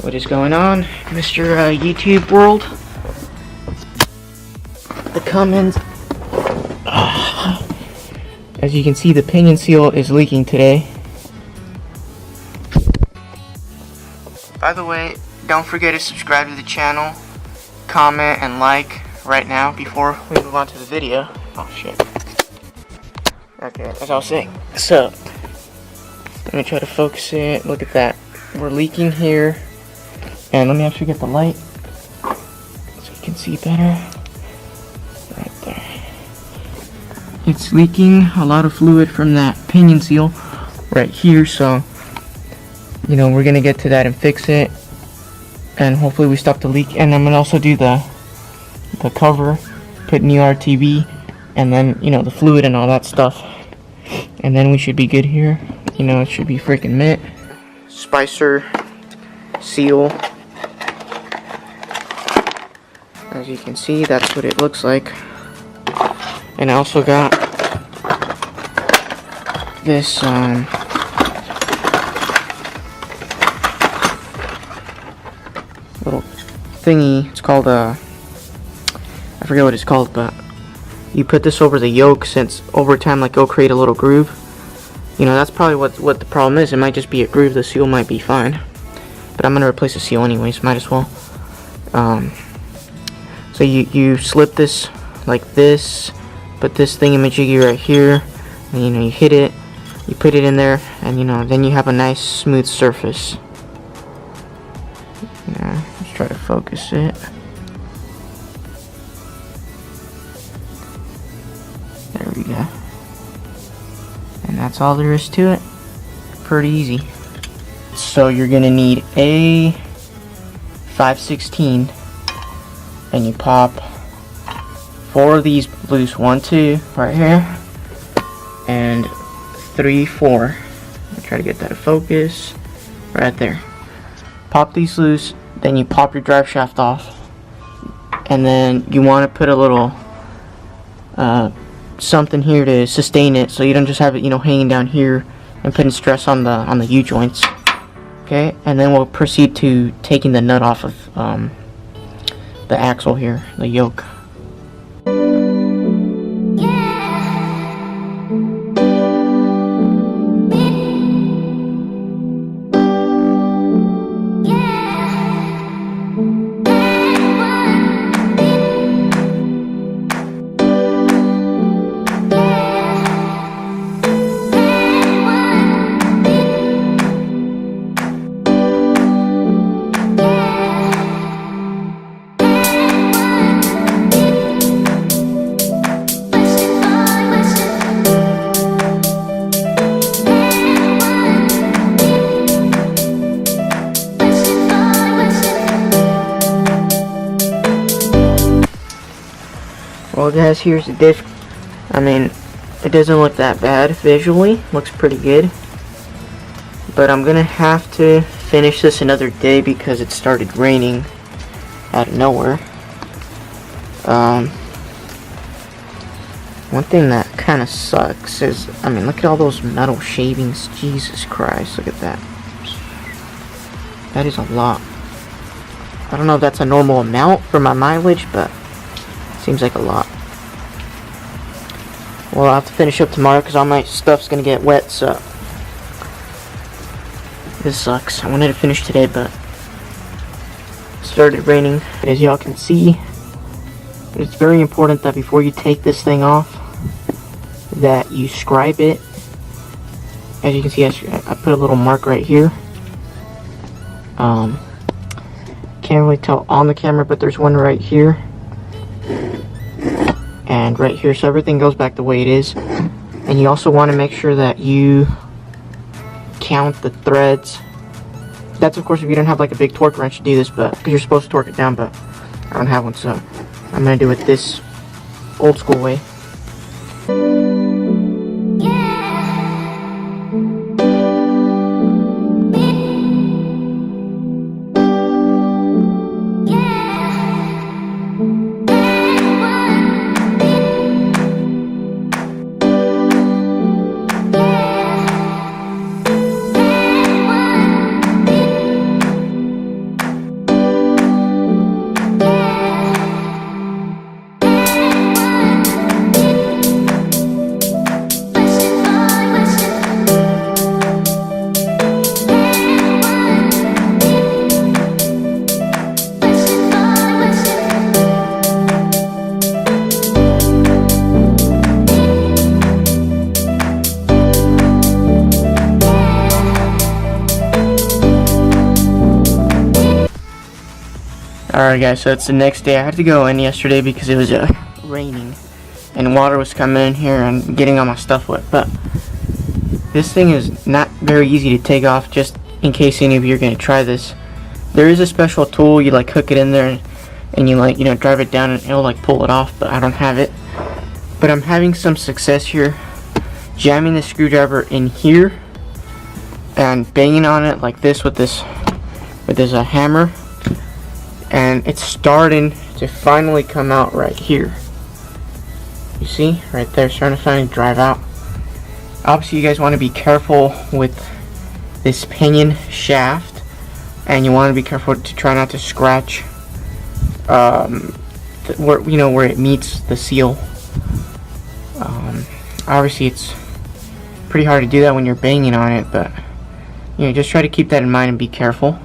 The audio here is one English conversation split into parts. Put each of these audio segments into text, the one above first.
What is going on, Mr. YouTube world? The CUMMINS. As you can see, the pinion seal is leaking today. By the way, don't forget to subscribe to the channel, comment, and like right now before we move on to the video. Oh shit. Okay, as I was saying. So, let me try to focus it. Look at that. We're leaking here. And let me actually get the light so you can see better. Right there. It's leaking a lot of fluid from that pinion seal right here, so you know, we're gonna get to that and fix it, and hopefully we stop the leak. And I'm gonna also do the cover, put new RTV, and then, you know, the fluid and all that stuff, and then we should be good here. You know, it should be freaking mint. Spicer seal. As you can see, that's what it looks like. And I also got this little thingy. It's called I forget what it's called, but you put this over the yoke, since over time, like, it'll create a little groove. You know, that's probably what the problem is. It might just be a groove. The seal might be fine, but I'm gonna replace the seal anyways. Might as well. So you slip this like this, put this thingamajiggy right here, and you know, you hit it, you put it in there, and you know, then you have a nice smooth surface. Yeah, let's try to focus it. There we go. And that's all there is to it. Pretty easy. So you're gonna need a 5/16, and you pop 4 of these loose, 1, 2 right here, and 3, 4. I'll try to get that to focus right there. Pop these loose, then you pop your drive shaft off, and then you want to put a little something here to sustain it, so you don't just have it, you know, hanging down here and putting stress on the U joints. Okay, and then we'll proceed to taking the nut off of the axle here, the yoke. Well guys, here's the disc. I mean, it doesn't look that bad visually, looks pretty good, but I'm gonna have to finish this another day because it started raining out of nowhere. One thing that kind of sucks is, I mean, look at all those metal shavings. Jesus Christ, look at that. That is a lot. I don't know if that's a normal amount for my mileage, but seems like a lot. Well, I'll have to finish up tomorrow because all my stuff's gonna get wet, so this sucks. I wanted to finish today, but it started raining. As y'all can see, it's very important that before you take this thing off, that you scribe it. As you can see, I put a little mark right here. Can't really tell on the camera, but there's one right here and right here, so everything goes back the way it is. And you also want to make sure that you count the threads. That's of course if you don't have like a big torque wrench to do this, but because you're supposed to torque it down, but I don't have one, so I'm gonna do it this old school way. Alright guys, so it's the next day. I had to go in yesterday because it was raining and water was coming in here and getting all my stuff wet. But this thing is not very easy to take off, just in case any of you are going to try this. There is a special tool, you like hook it in there and you like, drive it down and it'll like pull it off, but I don't have it. But I'm having some success here, jamming the screwdriver in here and banging on it like this with this hammer, and it's starting to finally come out right here. You see right there, starting to finally drive out. Obviously you guys want to be careful with this pinion shaft, and you want to be careful to try not to scratch where it meets the seal. Obviously it's pretty hard to do that when you're banging on it, but just try to keep that in mind and be careful.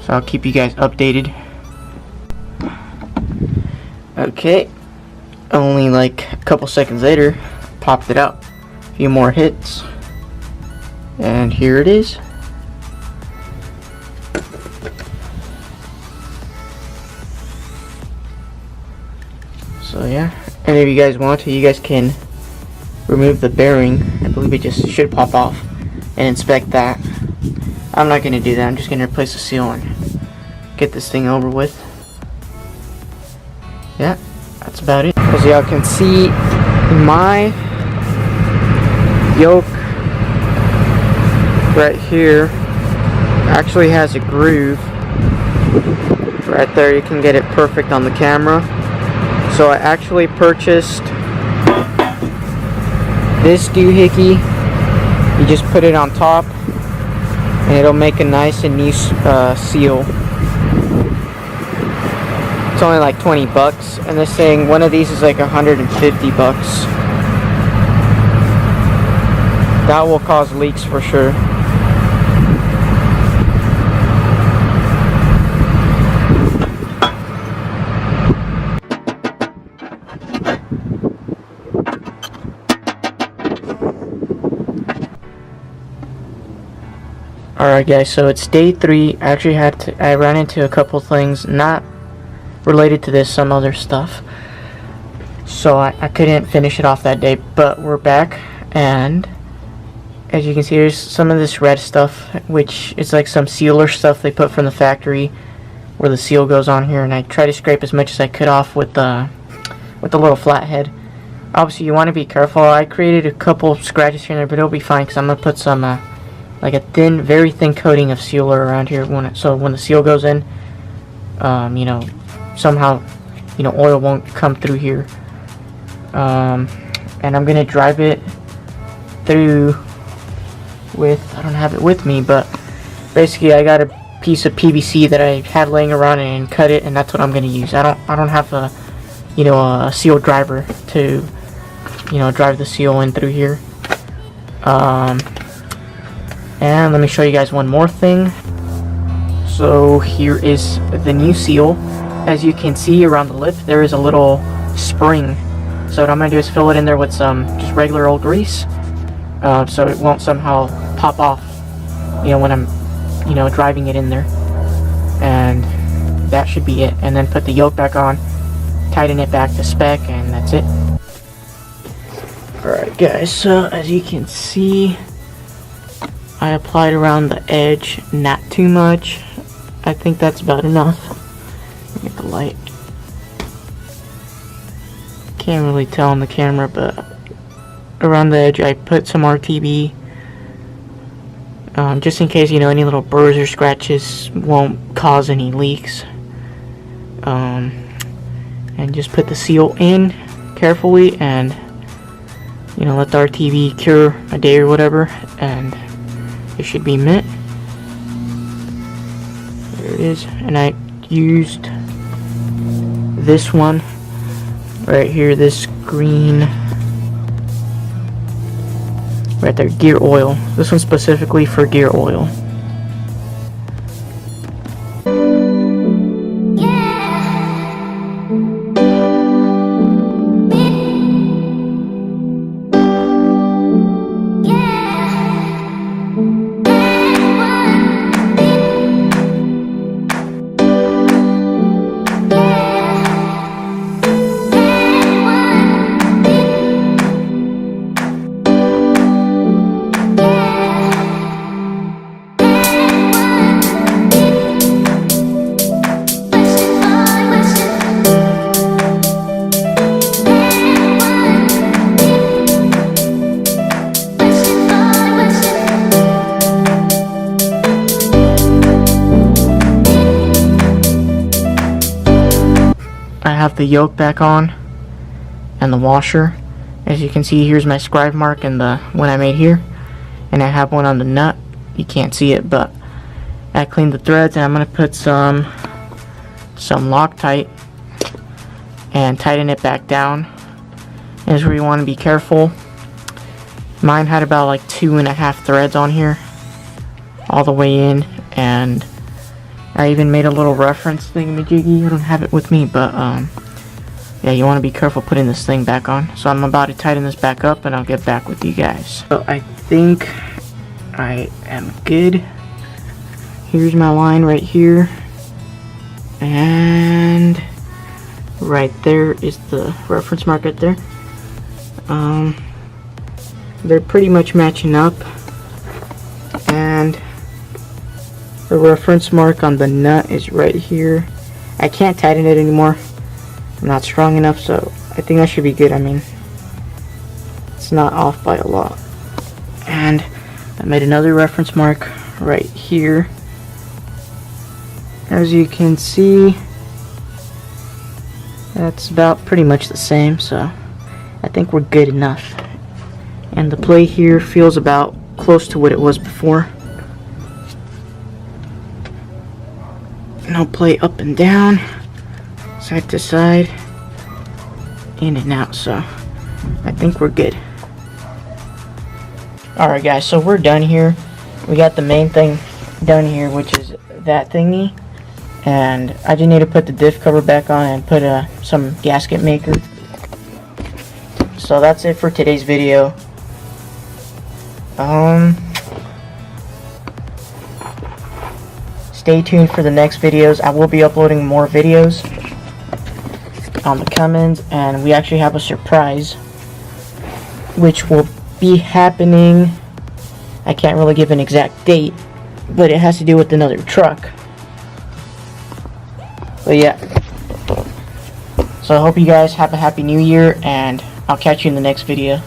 So I'll keep you guys updated. Okay, only like a couple seconds later, popped it out. A few more hits, and here it is. So yeah, and if you guys want to, you guys can remove the bearing. I believe it just should pop off, and inspect that. I'm not going to do that. I'm just going to replace the seal and get this thing over with. Yeah, that's about it. As y'all can see, my yoke right here actually has a groove right there. You can get it perfect on the camera. So I actually purchased this doohickey. You just put it on top and it'll make a nice and neat seal. It's only like 20 bucks, and this thing, one of these is like 150 bucks. That will cause leaks for sure. Alright guys, so it's day 3. I ran into a couple things not related to this, some other stuff. So I couldn't finish it off that day, but we're back, and as you can see, there's some of this red stuff, which is like some sealer stuff they put from the factory where the seal goes on here, and I tried to scrape as much as I could off with the little flathead. Obviously you want to be careful. I created a couple scratches here and there, but it'll be fine because I'm going to put some like a thin, very thin coating of sealer around here so when the seal goes in, somehow oil won't come through here. And I'm gonna drive it through with, I don't have it with me, but basically I got a piece of PVC that I had laying around and cut it, and that's what I'm gonna use. I don't have a a seal driver to drive the seal in through here. And let me show you guys one more thing. So here is the new seal. As you can see around the lip, there is a little spring. So what I'm going to do is fill it in there with some just regular old grease, so it won't somehow pop off, when I'm, driving it in there. And that should be it. And then put the yoke back on, tighten it back to spec, and that's it. Alright guys, so as you can see, I applied around the edge, not too much. I think that's about enough. Get the light. Can't really tell on the camera, but around the edge I put some RTB, just in case any little burrs or scratches won't cause any leaks. And just put the seal in carefully and let the RTB cure a day or whatever, and it should be mint. There it is. And I used this one right here, this green right there, gear oil. This one specifically for gear oil. the yoke back on and the washer. As you can see, here's my scribe mark and the one I made here, and I have one on the nut. You can't see it, but I cleaned the threads, and I'm gonna put some Loctite and tighten it back down. This is where you want to be careful. Mine had about like 2.5 threads on here all the way in, and I even made a little reference thingamajiggy. I don't have it with me, but yeah, you want to be careful putting this thing back on. So I'm about to tighten this back up, and I'll get back with you guys. So I think I am good. Here's my line right here, and right there is the reference mark right there. They're pretty much matching up, and the reference mark on the nut is right here. I can't tighten it anymore. I'm not strong enough, so I think that should be good. I mean, it's not off by a lot. And I made another reference mark right here. As you can see, that's about pretty much the same, so I think we're good enough. And the play here feels about close to what it was before. No play up and down, side to side, in and out, so I think we're good. Alright guys, so we're done here. We got the main thing done here, which is that thingy. And I just need to put the diff cover back on and put some gasket maker. So that's it for today's video. Stay tuned for the next videos. I will be uploading more videos on the CUMMINS, and we actually have a surprise which will be happening. I can't really give an exact date, but it has to do with another truck. But yeah, so I hope you guys have a happy new year, and I'll catch you in the next video.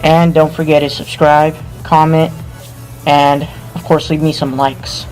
And don't forget to subscribe, comment, and of course leave me some likes.